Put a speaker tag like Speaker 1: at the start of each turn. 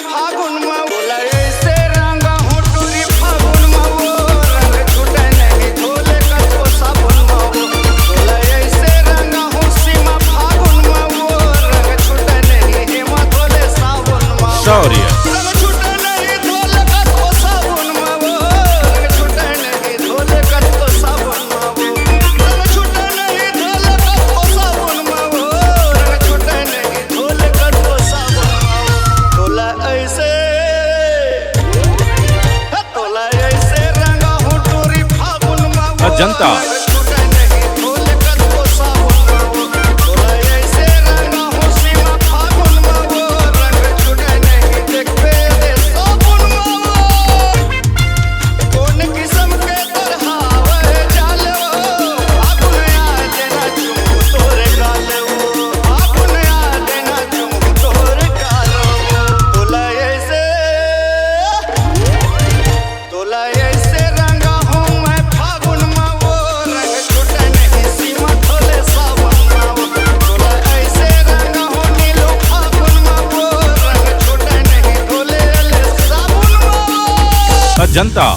Speaker 1: फागुन में बोला ऐसे रंगा हूँ टूरी फागुन में वो रंग छूटे नहीं धोले कतो साबुन में वो बोला ऐसे रंगा हूँ सीमा फागुन में वो रंग छूटे नहीं हेमा धोले साबुन में
Speaker 2: शौर्य
Speaker 1: रंग छूटे नहीं धोले कतो साबुन में वो रंग छूटे नहीं धोले कतो साबुन में वो रंग छूटे नहीं धोले कतो साबुन में वो रंग छूटे नहीं धोले कतो साबुन में तोला ऐसे रंगा हूँ टूरी फागुन में
Speaker 2: अजंता
Speaker 1: छूटे नहीं धोले कतो साबुन में तोला ऐसे रंगा हूँ सीमा फागुन में वो रंग छूटे नहीं देखते दे साबुन में कौन किस्म के तरहावे जाले फागुन याद ना चुम तोरे गाले फागुन याद ना चुम तोरे गाले तोला ऐसे रंगा हूँ मैं फागुन में वो रंग छूटे नहीं सीमा धोले साबुन में तोला ऐसे रंगा हूँ नीलो फागुन में वो रंग छूटे नहीं धोले साबुन में
Speaker 2: अजंता